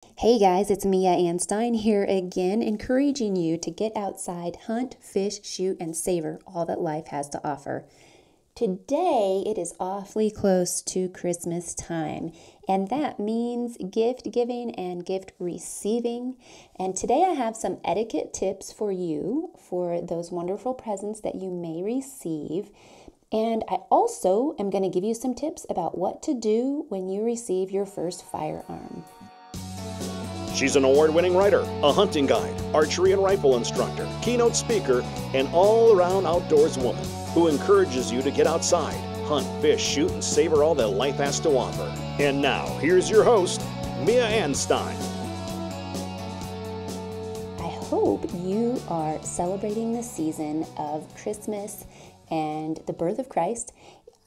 Hey guys, it's Mia Anstein here again, encouraging you to get outside, hunt, fish, shoot, and savor all that life has to offer. Today, it is awfully close to Christmas time, and that means gift giving and gift receiving. And today, I have some etiquette tips for you for those wonderful presents that you may receive. And I also am going to give you some tips about what to do when you receive your first firearm. She's an award-winning writer, a hunting guide, archery and rifle instructor, keynote speaker, and all-around outdoors woman who encourages you to get outside, hunt, fish, shoot, and savor all that life has to offer. And now, here's your host, Mia Anstein. I hope you are celebrating the season of Christmas and the birth of Christ.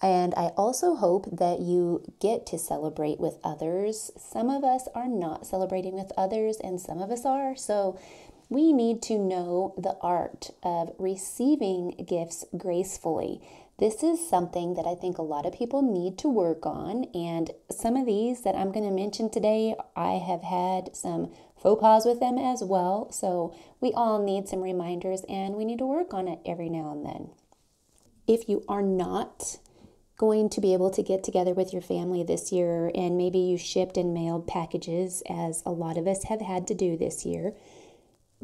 And I also hope that you get to celebrate with others. Some of us are not celebrating with others, and some of us are. So we need to know the art of receiving gifts gracefully. This is something that I think a lot of people need to work on. And some of these that I'm going to mention today, I have had some faux pas with them as well. So we all need some reminders, and we need to work on it every now and then. If you are not going to be able to get together with your family this year, and maybe you shipped and mailed packages, as a lot of us have had to do this year,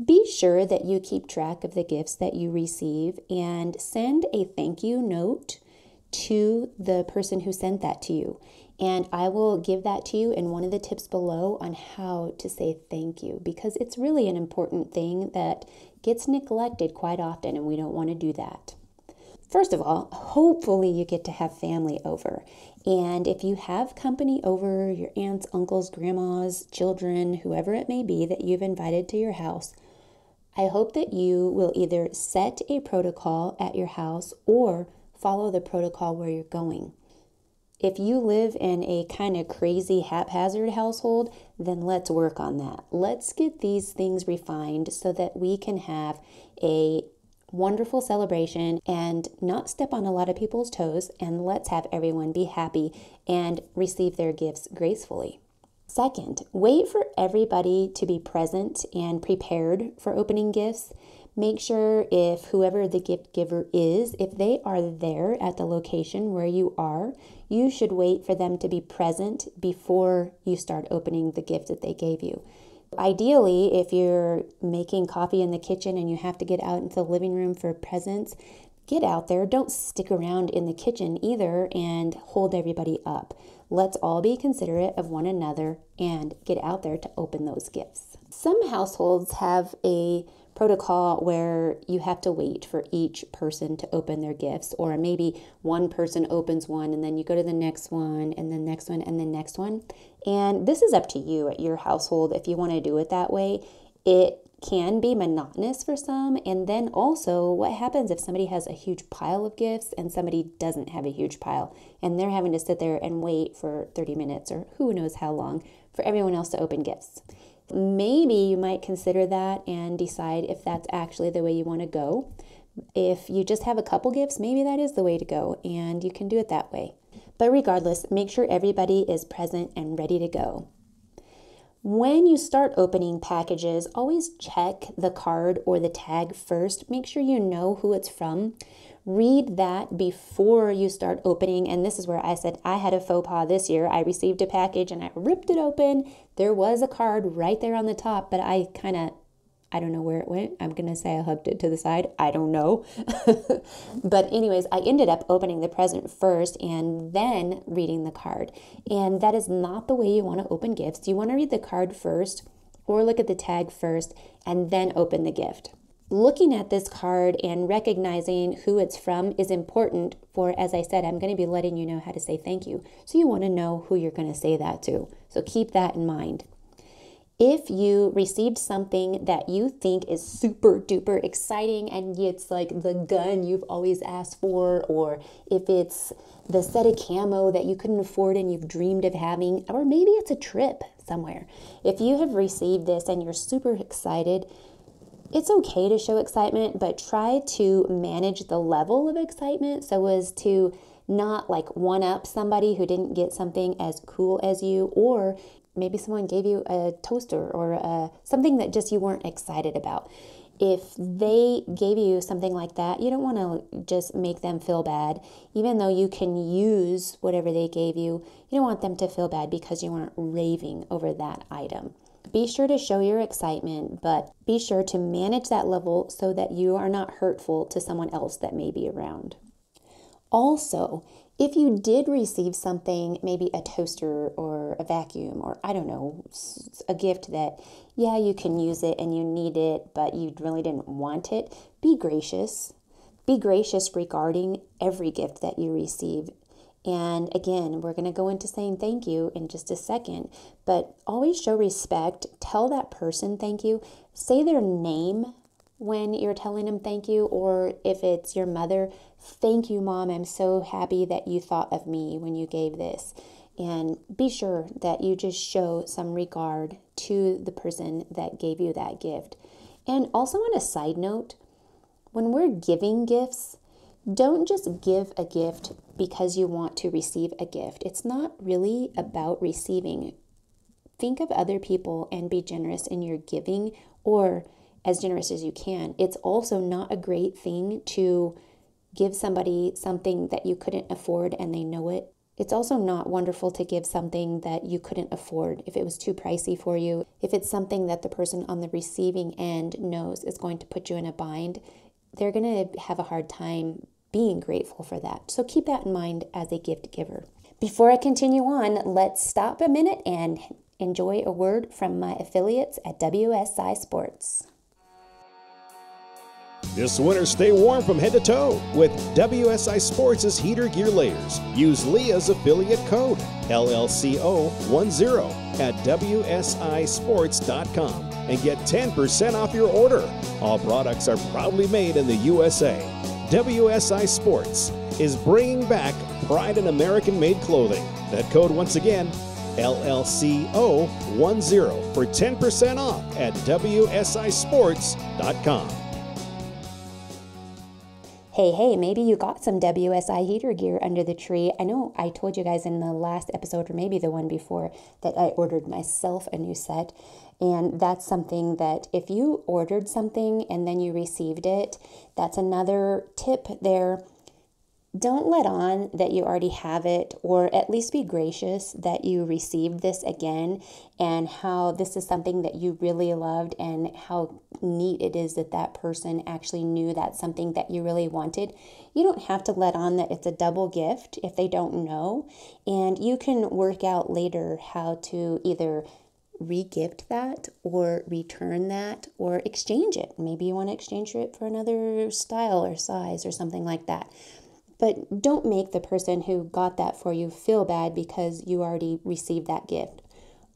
be sure that you keep track of the gifts that you receive and send a thank you note to the person who sent that to you. And I will give that to you in one of the tips below on how to say thank you, because it's really an important thing that gets neglected quite often, and we don't want to do that. First of all, hopefully you get to have family over. And if you have company over, your aunts, uncles, grandmas, children, whoever it may be that you've invited to your house, I hope that you will either set a protocol at your house or follow the protocol where you're going. If you live in a kind of crazy haphazard household, then let's work on that. Let's get these things refined so that we can have a wonderful celebration and not step on a lot of people's toes, and let's have everyone be happy and receive their gifts gracefully. Second, wait for everybody to be present and prepared for opening gifts. Make sure if whoever the gift giver is, if they are there at the location where you are, you should wait for them to be present before you start opening the gift that they gave you. Ideally, if you're making coffee in the kitchen and you have to get out into the living room for presents, get out there. Don't stick around in the kitchen either and hold everybody up. Let's all be considerate of one another and get out there to open those gifts. Some households have a protocol where you have to wait for each person to open their gifts, or maybe one person opens one and then you go to the next one and the next one and the next one. And this is up to you at your household if you want to do it that way. It can be monotonous for some. And then also, what happens if somebody has a huge pile of gifts and somebody doesn't have a huge pile, and they're having to sit there and wait for 30 minutes or who knows how long for everyone else to open gifts? Maybe you might consider that and decide if that's actually the way you want to go. If you just have a couple gifts, maybe that is the way to go, and you can do it that way. But regardless, make sure everybody is present and ready to go. When you start opening packages, always check the card or the tag first. Make sure you know who it's from. Read that before you start opening. And this is where I said I had a faux pas this year. I received a package and I ripped it open. There was a card right there on the top, but I don't know where it went. I'm going to say I hugged it to the side. I don't know. But anyways, I ended up opening the present first and then reading the card. And that is not the way you want to open gifts. You want to read the card first or look at the tag first and then open the gift. Looking at this card and recognizing who it's from is important for, as I said, I'm going to be letting you know how to say thank you. So you want to know who you're going to say that to. So keep that in mind. If you received something that you think is super duper exciting and it's like the gun you've always asked for, or if it's the set of camo that you couldn't afford and you've dreamed of having, or maybe it's a trip somewhere. If you have received this and you're super excited, it's okay to show excitement, but try to manage the level of excitement so as to not like one up somebody who didn't get something as cool as you, or maybe someone gave you a toaster or something that just you weren't excited about. If they gave you something like that, you don't want to just make them feel bad. Even though you can use whatever they gave you, you don't want them to feel bad because you weren't raving over that item. Be sure to show your excitement, but be sure to manage that level so that you are not hurtful to someone else that may be around. Also, if you did receive something, maybe a toaster or a vacuum or I don't know, a gift that, yeah, you can use it and you need it, but you really didn't want it, be gracious. Be gracious regarding every gift that you receive. And again, we're going to go into saying thank you in just a second, but always show respect. Tell that person thank you. Say their name when you're telling them thank you, or if it's your mother, thank you, Mom. I'm so happy that you thought of me when you gave this. And be sure that you just show some regard to the person that gave you that gift. And also on a side note, when we're giving gifts, don't just give a gift because you want to receive a gift. It's not really about receiving. Think of other people and be generous in your giving, or as generous as you can. It's also not a great thing to give somebody something that you couldn't afford and they know it. It's also not wonderful to give something that you couldn't afford if it was too pricey for you. If it's something that the person on the receiving end knows is going to put you in a bind, they're going to have a hard time being grateful for that. So keep that in mind as a gift giver. Before I continue on, let's stop a minute and enjoy a word from my affiliates at WSI Sports. This winter, stay warm from head to toe with WSI Sports' heater gear layers. Use Leah's affiliate code LLCO10 at WSISports.com and get 10% off your order. All products are proudly made in the USA. WSI Sports is bringing back pride in American-made clothing. That code once again, LLCO10 for 10% off at WSISports.com. Hey, maybe you got some WSI heater gear under the tree. I know I told you guys in the last episode, or maybe the one before, that I ordered myself a new set. And that's something that if you ordered something and then you received it, that's another tip there. Don't let on that you already have it, or at least be gracious that you received this again and how this is something that you really loved and how neat it is that that person actually knew that's something that you really wanted. You don't have to let on that it's a double gift if they don't know, and you can work out later how to either re-gift that or return that or exchange it. Maybe you want to exchange it for another style or size or something like that. But don't make the person who got that for you feel bad because you already received that gift.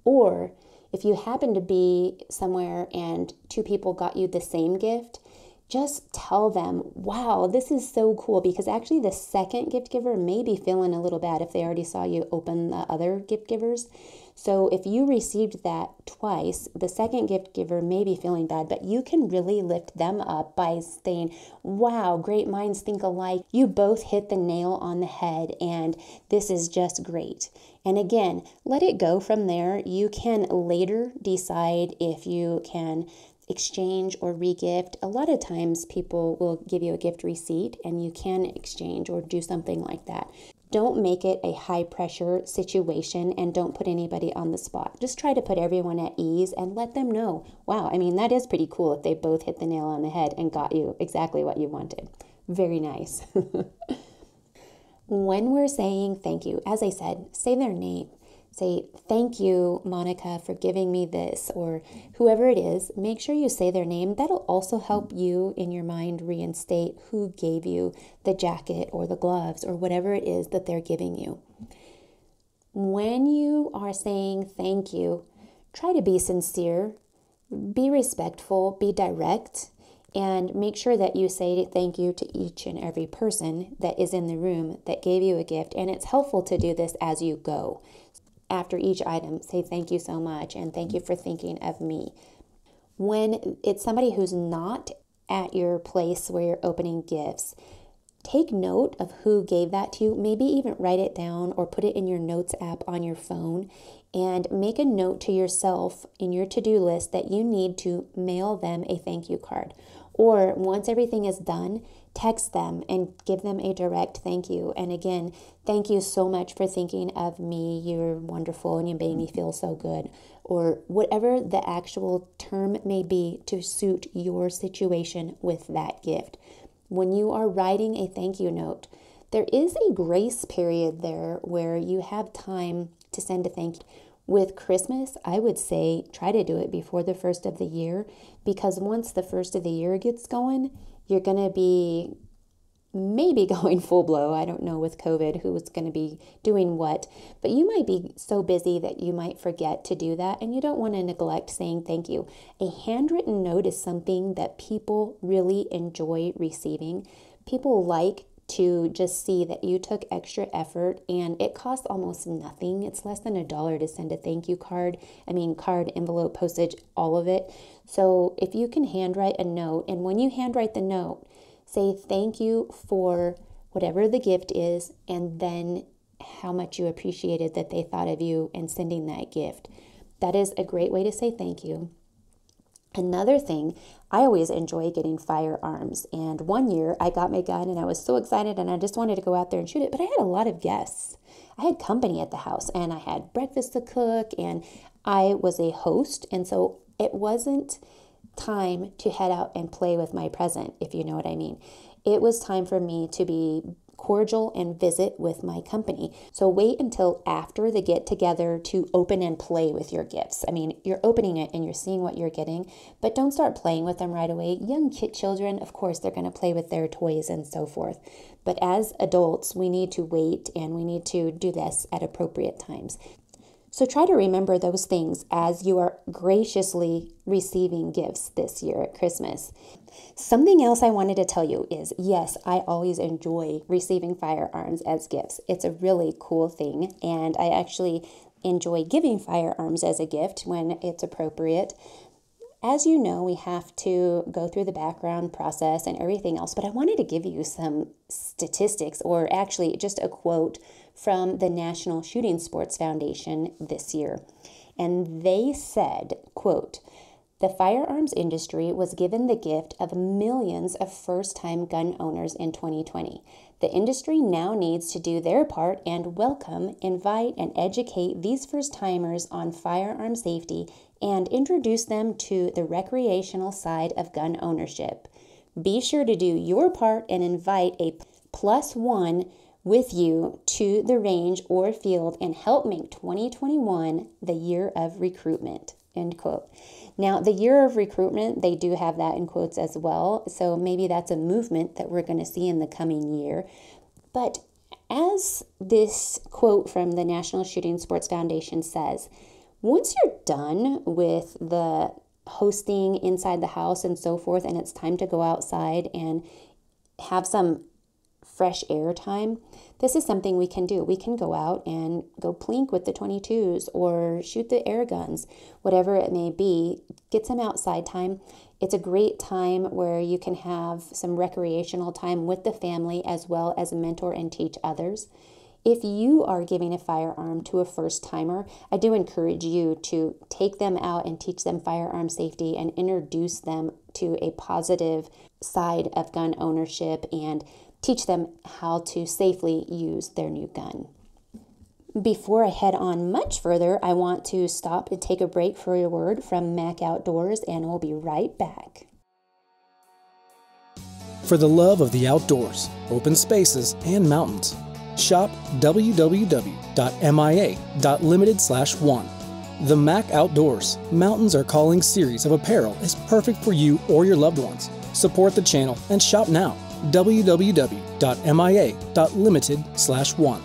Or if you happen to be somewhere and two people got you the same gift, just tell them, wow, this is so cool, because actually the second gift giver may be feeling a little bad if they already saw you open the other gift givers. So if you received that twice, the second gift giver may be feeling bad, but you can really lift them up by saying, wow, great minds think alike. You both hit the nail on the head, and this is just great. And again, let it go from there. You can later decide if you can exchange or re-gift. A lot of times people will give you a gift receipt and you can exchange or do something like that. Don't make it a high pressure situation and don't put anybody on the spot. Just try to put everyone at ease and let them know, wow, I mean, that is pretty cool if they both hit the nail on the head and got you exactly what you wanted. Very nice. When we're saying thank you, as I said, say their name. Say, thank you, Monica, for giving me this, or whoever it is, make sure you say their name. That'll also help you in your mind reinstate who gave you the jacket or the gloves or whatever it is that they're giving you. When you are saying thank you, try to be sincere, be respectful, be direct, and make sure that you say thank you to each and every person that is in the room that gave you a gift. And it's helpful to do this as you go. After each item, say thank you so much and thank you for thinking of me. When it's somebody who's not at your place where you're opening gifts, take note of who gave that to you. Maybe even write it down or put it in your notes app on your phone and make a note to yourself in your to-do list that you need to mail them a thank you card. Or once everything is done, text them and give them a direct thank you. And again, thank you so much for thinking of me. You're wonderful and you made me feel so good. Or whatever the actual term may be to suit your situation with that gift. When you are writing a thank you note, there is a grace period there where you have time to send a thank you. With Christmas, I would say try to do it before the first of the year, because once the first of the year gets going, you're going to be maybe going full blow. I don't know with COVID who's going to be doing what, but you might be so busy that you might forget to do that, and you don't want to neglect saying thank you. A handwritten note is something that people really enjoy receiving. People like to just see that you took extra effort, and it costs almost nothing. It's less than $1 to send a thank you card. Card, envelope, postage, all of it. So if you can handwrite a note, and when you handwrite the note, say thank you for whatever the gift is, and then how much you appreciated that they thought of you and sending that gift. That is a great way to say thank you. Another thing, I always enjoy getting firearms. And one year I got my gun and I was so excited and I just wanted to go out there and shoot it. But I had a lot of guests. I had company at the house and I had breakfast to cook and I was a host. And so it wasn't time to head out and play with my present, if you know what I mean. It was time for me to be cordial and visit with my company. So wait until after the get together to open and play with your gifts. You're opening it and you're seeing what you're getting, but don't start playing with them right away. Young children, of course, they're going to play with their toys and so forth. But as adults, we need to wait and we need to do this at appropriate times. So try to remember those things as you are graciously receiving gifts this year at Christmas. Something else I wanted to tell you is, yes, I always enjoy receiving firearms as gifts. It's a really cool thing, and I actually enjoy giving firearms as a gift when it's appropriate. As you know, we have to go through the background process and everything else, but I wanted to give you some statistics, or actually just a quote from the National Shooting Sports Foundation this year. And they said, quote, "The firearms industry was given the gift of millions of first-time gun owners in 2020. The industry now needs to do their part and welcome, invite, and educate these first-timers on firearm safety and introduce them to the recreational side of gun ownership. Be sure to do your part and invite a +1 with you to the range or field and help make 2021 the year of recruitment." End quote. Now, the year of recruitment, they do have that in quotes as well. So maybe that's a movement that we're going to see in the coming year. But as this quote from the National Shooting Sports Foundation says, once you're done with the hosting inside the house and so forth, and it's time to go outside and have some fresh air time, this is something we can do. We can go out and go plink with the 22s or shoot the air guns, whatever it may be. Get some outside time. It's a great time where you can have some recreational time with the family as well as mentor and teach others. If you are giving a firearm to a first timer, I do encourage you to take them out and teach them firearm safety and introduce them to a positive side of gun ownership and teach them how to safely use their new gun. Before I head on much further, I want to stop and take a break for a word from Mac Outdoors, and we'll be right back. For the love of the outdoors, open spaces, and mountains, shop www.mia.limited/one. The Mac Outdoors Mountains Are Calling series of apparel is perfect for you or your loved ones. Support the channel and shop now. www.mia.limited/one.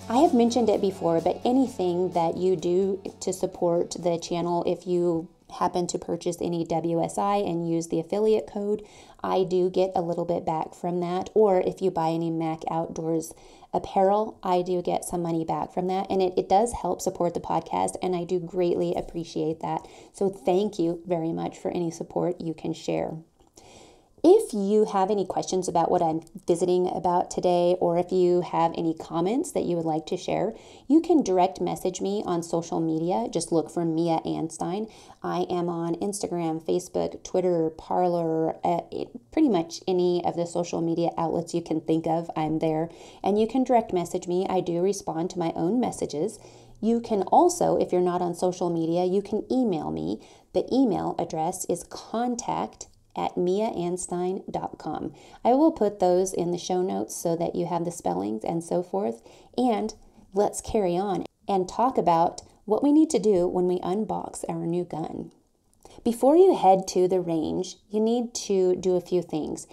I have mentioned it before, but anything that you do to support the channel, if you happen to purchase any WSI and use the affiliate code, I do get a little bit back from that. Or if you buy any Mac Outdoors apparel, I do get some money back from that. And it does help support the podcast, and I do greatly appreciate that. So thank you very much for any support you can share. If you have any questions about what I'm visiting about today, or if you have any comments that you would like to share, you can direct message me on social media. Just look for Mia Anstine. I am on Instagram, Facebook, Twitter, Parler, pretty much any of the social media outlets you can think of, I'm there. And you can direct message me. I do respond to my own messages. You can also, if you're not on social media, you can email me. The email address is contact@miaanstine.com. I will put those in the show notes so that you have the spellings and so forth. And let's carry on and talk about what we need to do when we unbox our new gun. Before you head to the range, you need to do a few things.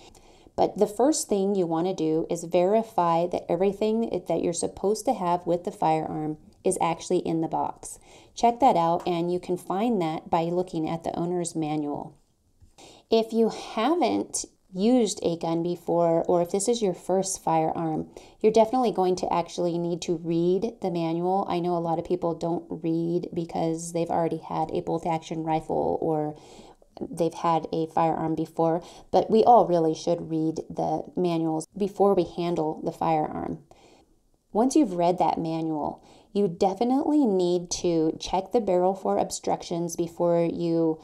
But the first thing you want to do is verify that everything that you're supposed to have with the firearm is actually in the box. Check that out, and you can find that by looking at the owner's manual. If you haven't used a gun before, or if this is your first firearm, you're definitely going to actually need to read the manual. I know a lot of people don't read because they've already had a bolt-action rifle or they've had a firearm before, but we all really should read the manuals before we handle the firearm. Once you've read that manual, you definitely need to check the barrel for obstructions before you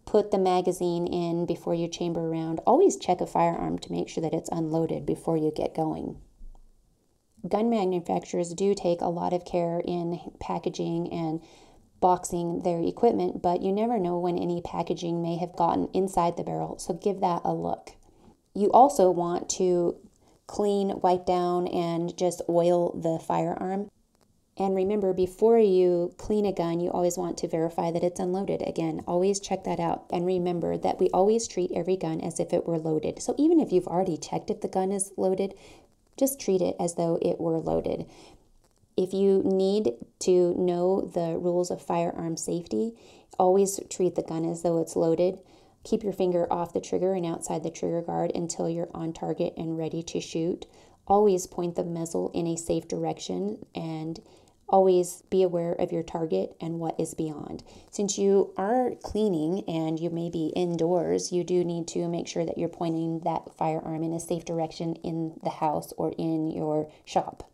put the magazine in, before you chamber around. Always check a firearm to make sure that it's unloaded before you get going. Gun manufacturers do take a lot of care in packaging and boxing their equipment, but you never know when any packaging may have gotten inside the barrel, so give that a look. You also want to clean, wipe down, and just oil the firearm. And remember, before you clean a gun, you always want to verify that it's unloaded. Again, always check that out. And remember that we always treat every gun as if it were loaded. So even if you've already checked if the gun is loaded, just treat it as though it were loaded. If you need to know the rules of firearm safety, always treat the gun as though it's loaded. Keep your finger off the trigger and outside the trigger guard until you're on target and ready to shoot. Always point the muzzle in a safe direction, and always be aware of your target and what is beyond. Since you are cleaning and you may be indoors, you do need to make sure that you're pointing that firearm in a safe direction in the house or in your shop.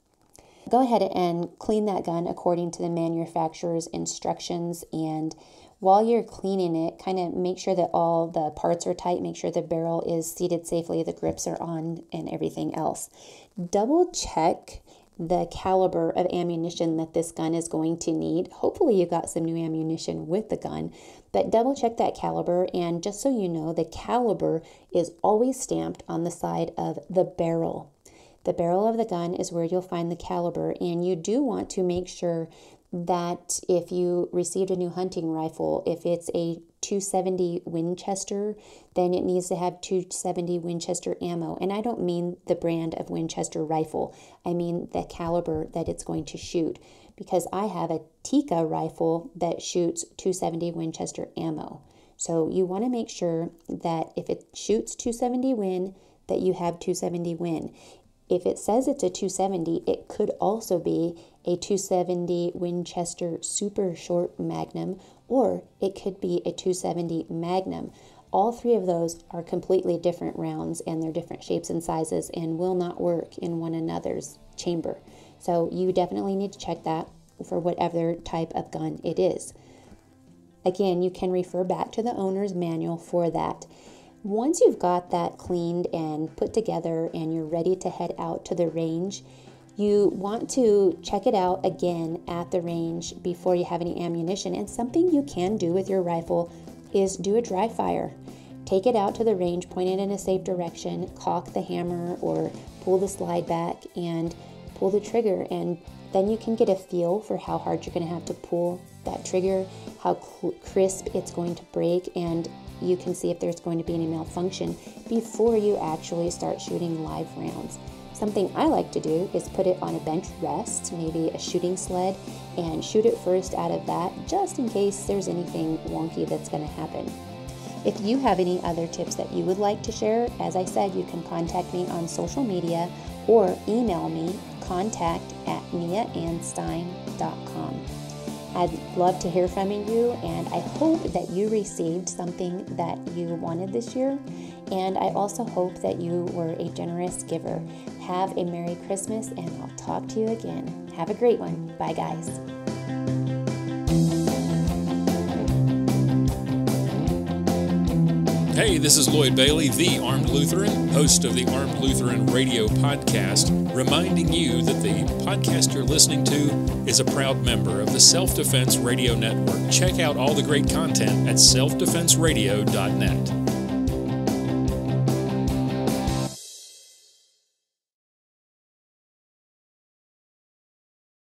Go ahead and clean that gun according to the manufacturer's instructions, and while you're cleaning it, kind of make sure that all the parts are tight, make sure the barrel is seated safely, the grips are on, and everything else. Double check the caliber of ammunition that this gun is going to need. Hopefully you got some new ammunition with the gun, but double check that caliber. And just so you know, the caliber is always stamped on the side of the barrel. The barrel of the gun is where you'll find the caliber, and you do want to make sure that if you received a new hunting rifle, if it's a 270 Winchester, then it needs to have 270 Winchester ammo. And I don't mean the brand of Winchester rifle. I mean the caliber that it's going to shoot, because I have a Tikka rifle that shoots 270 Winchester ammo. So you want to make sure that if it shoots 270 Win, that you have 270 Win. If it says it's a 270, it could also be a 270 Winchester Super Short Magnum, or it could be a 270 Magnum. All three of those are completely different rounds, and they're different shapes and sizes and will not work in one another's chamber. So you definitely need to check that for whatever type of gun it is. Again, you can refer back to the owner's manual for that. Once you've got that cleaned and put together and you're ready to head out to the range, you want to check it out again at the range before you have any ammunition. And something you can do with your rifle is do a dry fire. Take it out to the range, point it in a safe direction, cock the hammer or pull the slide back and pull the trigger, and then you can get a feel for how hard you're going to have to pull that trigger, how crisp it's going to break, and you can see if there's going to be any malfunction before you actually start shooting live rounds. Something I like to do is put it on a bench rest, maybe a shooting sled, and shoot it first out of that, just in case there's anything wonky that's going to happen. If you have any other tips that you would like to share, as I said, you can contact me on social media or email me, contact@miaanstine.com. I'd love to hear from you, and I hope that you received something that you wanted this year. And I also hope that you were a generous giver. Have a Merry Christmas, and I'll talk to you again. Have a great one. Bye, guys. Hey, this is Lloyd Bailey, the Armed Lutheran, host of the Armed Lutheran Radio Podcast, reminding you that the podcast you're listening to is a proud member of the Self Defense Radio Network. Check out all the great content at selfdefenseradio.net.